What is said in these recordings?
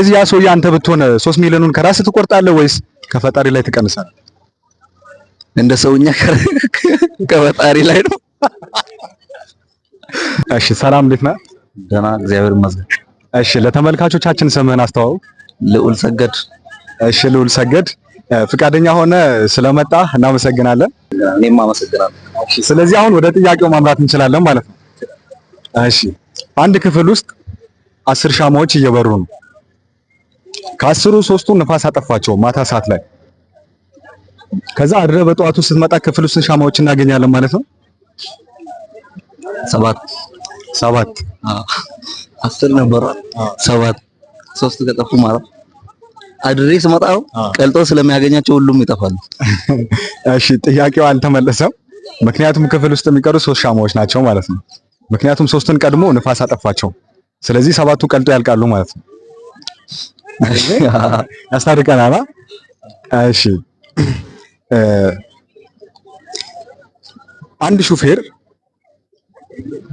እዚህ ያ ሰውዬ አንተ ብትሆን 3 ሚሊዮኑን ከራስህ ትቆርጣለህ ወይስ ከፈጣሪ ላይ ትቀንሳለህ? እንደ ሰውኛ ከፈጣሪ ላይ ነው። እሺ ሰላም፣ እንዴት ነህ? ደህና እግዚአብሔር ይመስገን። እሺ ለተመልካቾቻችን ስምህን አስተዋውቅ። ልዑል ሰገድ። እሺ ልዑል ሰገድ፣ ፍቃደኛ ሆነ ስለመጣ እናመሰግናለን። እኔም አመሰግናለሁ። እሺ ስለዚህ አሁን ወደ ጥያቄው ማምራት እንችላለን ማለት ነው። እሺ አንድ ክፍል ውስጥ 10 ሻማዎች እየበሩ ነው። ከአስሩ 3ቱ ንፋስ አጠፋቸው ማታ ሰዓት ላይ። ከዛ አድረህ በጠዋቱ ስትመጣ ክፍል ውስጥ ሻማዎች እናገኛለን ማለት ነው። 7 10 ነበር። 7 3 ከጠፉ ማለት አድሬ ስመጣው ቀልጦ ስለሚያገኛቸው ሁሉም ይጠፋሉ። እሺ ጥያቄው አልተመለሰም። ምክንያቱም ክፍል ውስጥ የሚቀሩ 3 ሻማዎች ናቸው ማለት ነው። ምክንያቱም 3ቱን ቀድሞ ንፋስ አጠፋቸው። ስለዚህ 7ቱ ቀልጦ ያልቃሉ ማለት ነው። ያስታርቀናል። እሺ አንድ ሹፌር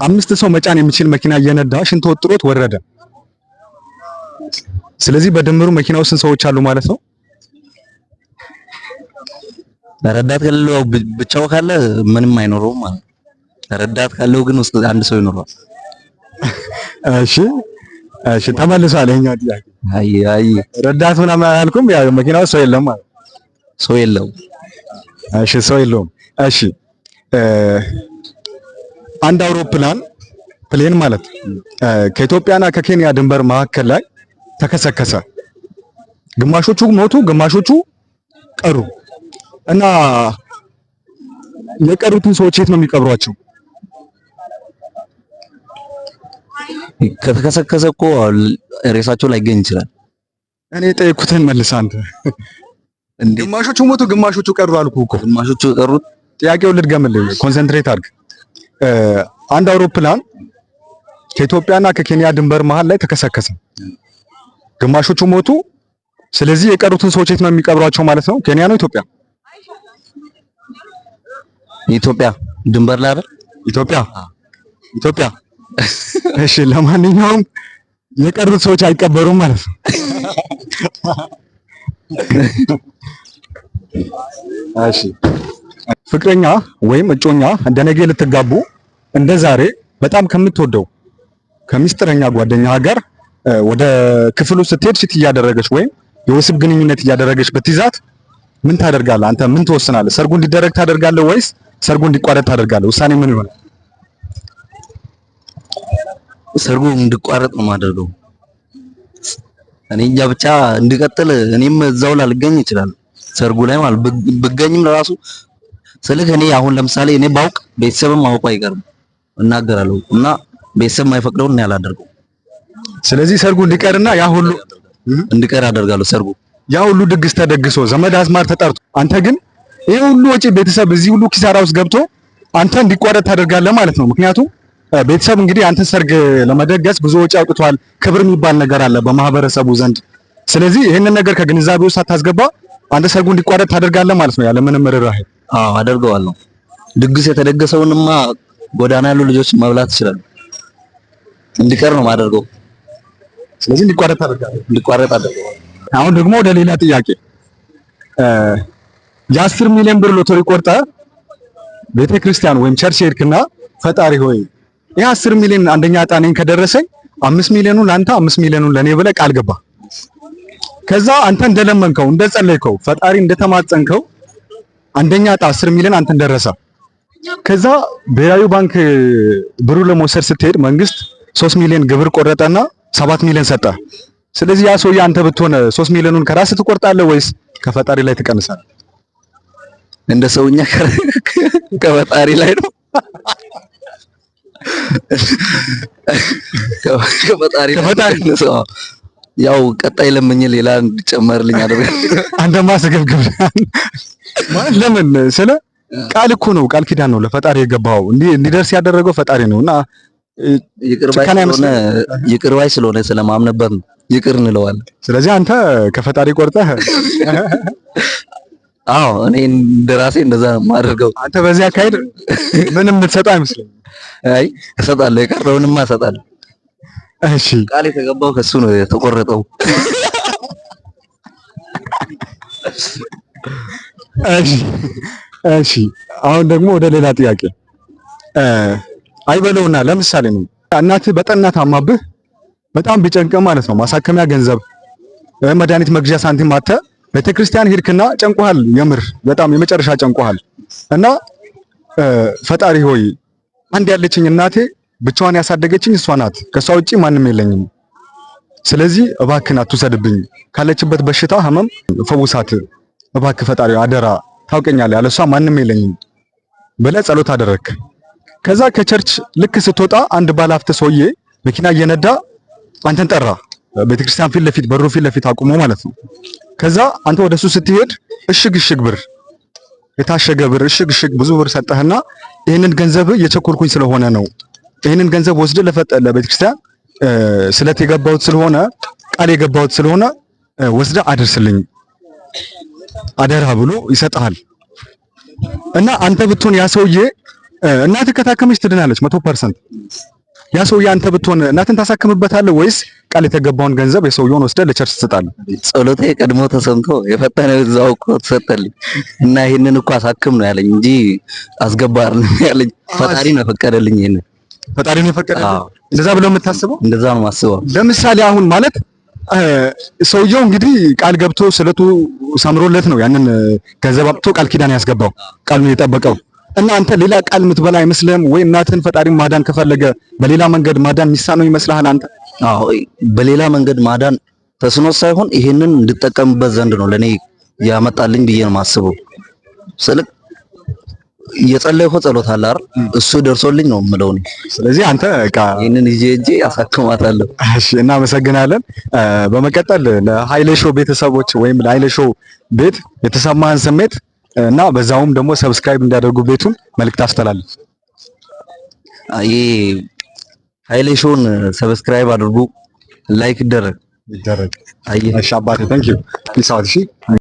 5 ሰው መጫን የሚችል መኪና እየነዳ ሽንት ወጥሮት ወረደ። ስለዚህ በድምሩ መኪናው ስንት ሰዎች አሉ ማለት ነው? ረዳት ካለው ብቻው ካለ ምንም አይኖረውም ማለት ነው። ረዳት ካለው ግን ውስጥ አንድ ሰው ይኖራል። እሺ ተመልሷል። ይሄኛው ጥያቄ አይ ረዳት ምናምን አላልኩም። ያው መኪናው ሰው የለም ማለት ሰው የለውም። እሺ ሰው የለውም። እሺ አንድ አውሮፕላን ፕሌን ማለት ከኢትዮጵያና ከኬንያ ድንበር መካከል ላይ ተከሰከሰ። ግማሾቹ ሞቱ፣ ግማሾቹ ቀሩ እና የቀሩትን ሰዎች የት ነው የሚቀብሯቸው? ከተከሰከሰ እኮ ሬሳቸው ላይገኝ ይችላል። እኔ ጠየኩትን መልስ አንተ። ግማሾቹ ሞቱ፣ ግማሾቹ ቀሩ አልኩህ እኮ። ግማሾቹ ቀሩት። ጥያቄውን ልድገምልህ፣ ኮንሰንትሬት አድርግ። አንድ አውሮፕላን ከኢትዮጵያና ከኬንያ ድንበር መሃል ላይ ተከሰከሰ። ግማሾቹ ሞቱ። ስለዚህ የቀሩትን ሰዎች የት ነው የሚቀብሯቸው ማለት ነው? ኬንያ ነው ኢትዮጵያ? ኢትዮጵያ ድንበር ላይ አይደል? ኢትዮጵያ። እሺ ለማንኛውም የቀሩት ሰዎች አይቀበሩም ማለት ነው። እሺ ፍቅረኛ ወይም እጮኛ እንደ ነገ ልትጋቡ እንደ ዛሬ በጣም ከምትወደው ከሚስጥረኛ ጓደኛ ጋር ወደ ክፍሉ ስትሄድ ሽት እያደረገች ወይም የወስብ ግንኙነት እያደረገች ብትይዛት ምን ታደርጋለህ? አንተ ምን ትወስናለህ? ሰርጉ እንዲደረግ ታደርጋለህ ወይስ ሰርጉ እንዲቋረጥ ታደርጋለህ? ውሳኔ ምን ይሆናል? ሰርጉ እንዲቋረጥ ነው የማደርገው። እኔ እንጃ ብቻ እንዲቀጥል እኔም እዛው ላልገኝ ይችላል ሰርጉ ላይ ማለት ብገኝም ለራሱ ስልክ እኔ አሁን ለምሳሌ እኔ ባውቅ ቤተሰብም ማውቁ አይቀርም እናገራለሁ እና ቤተሰብ የማይፈቅደውን እኔ አላደርገው። ስለዚህ ሰርጉ እንዲቀርና ያ ሁሉ እንዲቀር አደርጋለሁ። ሰርጉ ያ ሁሉ ድግስ ተደግሶ ዘመድ አዝማር ተጠርቶ አንተ ግን ይሄ ሁሉ ወጪ ቤተሰብ እዚህ ሁሉ ኪሳራ ውስጥ ገብቶ አንተ እንዲቋረጥ ታደርጋለህ ማለት ነው። ምክንያቱም ቤተሰብ እንግዲህ አንተ ሰርግ ለመደገስ ብዙ ወጪ አውጥቷል። ክብር የሚባል ነገር አለ በማህበረሰቡ ዘንድ። ስለዚህ ይሄንን ነገር ከግንዛቤ ውስጥ አታስገባ አንተ ሰርጉ እንዲቋረጥ ታደርጋለህ ማለት ነው ያለ ምንም ርህራሄ። አዎ አደርገዋለሁ። ድግስ የተደገሰውንማ ጎዳና ያሉ ልጆች መብላት ይችላሉ። እንዲቀር ነው የማደርገው። ስለዚህ እንዲቋረጥ ታደርጋለህ? እንዲቋረጥ አደርገዋለሁ። አሁን ደግሞ ወደ ሌላ ጥያቄ የ10 ሚሊዮን ብር ሎተሪ ቆርጠህ ቤተክርስቲያን ወይም ቸርች ሄድክና ፈጣሪ ሆይ ይሄ 10 ሚሊዮን አንደኛ ዕጣ እኔን ከደረሰኝ 5 ሚሊዮኑን ለአንተ 5 ሚሊዮኑን ለኔ ብለህ ቃል ገባ። ከዛ አንተ እንደለመንከው እንደጸለይከው ፈጣሪ እንደተማጸንከው አንደኛ ዕጣ 10 ሚሊዮን አንተን ደረሰ። ከዛ ብሔራዊ ባንክ ብሩ ለመውሰድ ስትሄድ መንግስት 3 ሚሊዮን ግብር ቆረጠና 7 ሚሊዮን ሰጠ። ስለዚህ ያ ሰውዬ አንተ ብትሆን 3 ሚሊዮኑን ከራስህ ትቆርጣለህ ወይስ ከፈጣሪ ላይ ትቀንሳለህ? እንደ ሰውኛ ከፈጣሪ ላይ ነው። ከፈጣሪ ነው። ያው ቀጣይ ለምኝ ሌላ እንዲጨመርልኝ አደረገ። አንተማ ስግብግብ ማለት ለምን ስለ ቃል እኮ ነው፣ ቃል ኪዳን ነው ለፈጣሪ የገባው እንዲደርስ ያደረገው ፈጣሪ ነውና ይቅር ባይ ስለሆነ ስለማምነበት ነው ይቅር እንለዋለን። ስለዚህ አንተ ከፈጣሪ ቆርጠህ አዎ እኔ እንደራሴ እንደዛ ማደርገው። አንተ በዚህ አካሄድ ምንም የምትሰጠው አይመስለኝም። አይ እሰጣለሁ፣ የቀረውንማ እሰጣለሁ። እሺ ቃል የተገባው ከሱ ነው የተቆረጠው። እሺ እሺ አሁን ደግሞ ወደ ሌላ ጥያቄ አይበለውና ለምሳሌ ነው እናትህ በጠና ታማብህ በጣም ቢጨንቅ ማለት ነው ማሳከሚያ ገንዘብ መድኃኒት መግዣ ሳንቲም አጥተህ ቤተክርስቲያን ሄድክና ጨንቆሃል፣ የምር በጣም የመጨረሻ ጨንቆሃል እና ፈጣሪ ሆይ አንድ ያለችኝ እናቴ ብቻዋን ያሳደገችኝ እሷ ናት፣ ከሷ ውጪ ማንም የለኝም፣ ስለዚህ እባክህን አትውሰድብኝ፣ ካለችበት በሽታ ህመም ፈውሳት እባክህ ፈጣሪ አደራ፣ ታውቀኛለህ ያለሷ ማንም የለኝም ብለህ ጸሎት አደረግክ። ከዛ ከቸርች ልክ ስትወጣ አንድ ባለሀብት ሰውዬ መኪና እየነዳ አንተን ጠራ፣ ቤተክርስቲያን ፊት ለፊት በሩ ፊት ለፊት አቁሞ ማለት ነው። ከዛ አንተ ወደሱ ስትሄድ እሽግ ብር የታሸገ ብር እሽግ ብዙ ብር ሰጠህና ይሄንን ገንዘብ እየቸኮልኩኝ ስለሆነ ነው ይሄንን ገንዘብ ወስደ ለቤተክርስቲያን ስለት የገባሁት ስለሆነ ቃል የገባሁት ስለሆነ ወስደ አድርስልኝ አደራ ብሎ ይሰጣል። እና አንተ ብትሆን ያ ሰውዬ እናትህ ከታከመች ትድናለች 100%። ያ ሰውዬ አንተ ብትሆን እናትን ታሳክምበታለህ ወይስ ቃል የተገባውን ገንዘብ የሰውየውን ወስደ ለቸርች ትሰጣለህ? ጸሎቴ ቀድሞ ተሰምቶ የፈጠነው እዛው እኮ ተሰጠልኝ እና ይሄንን እኮ አሳክም ነው ያለኝ እንጂ አስገባር ነው ያለኝ። ፈጣሪ ነው የፈቀደልኝ። ይሄንን ፈጣሪ ነው የፈቀደልኝ። እንደዛ ብለው የምታስበው? እንደዛ ነው የማስበው። ለምሳሌ አሁን ማለት ሰውየው እንግዲህ ቃል ገብቶ ስለቱ ሰምሮለት ነው ያንን ገንዘብ አጥቶ ቃል ኪዳን ያስገባው ቃሉን የጠበቀው እና አንተ ሌላ ቃል የምትበላ አይመስልህም ወይ? እናትህን ፈጣሪ ማዳን ከፈለገ በሌላ መንገድ ማዳን የሚሳነው ይመስልሃል አንተ? አዎ በሌላ መንገድ ማዳን ተስኖ ሳይሆን ይሄንን እንድጠቀምበት ዘንድ ነው ለኔ ያመጣልኝ ብዬ ነው የማስበው። ስልክ እየጸለይኩ ጸሎት አለ አይደል? እሱ ደርሶልኝ ነው የምለው ነው። ስለዚህ አንተ ይሄንን ይዤ አሳክማታለሁ። እሺ እናመሰግናለን። በመቀጠል ለኃይሌ ሾው ቤተሰቦች ወይም ለኃይሌ ሾው ቤት የተሰማህን ስሜት እና በዛውም ደግሞ ሰብስክራይብ እንዲያደርጉ ቤቱን መልእክት አስተላልፍ። አይ ኃይሌ ሾውን ሰብስክራይብ አድርጉ፣ ላይክ ይደረግ። አይ እሺ አባቴ ታንኪዩ ፒስ አውት። እሺ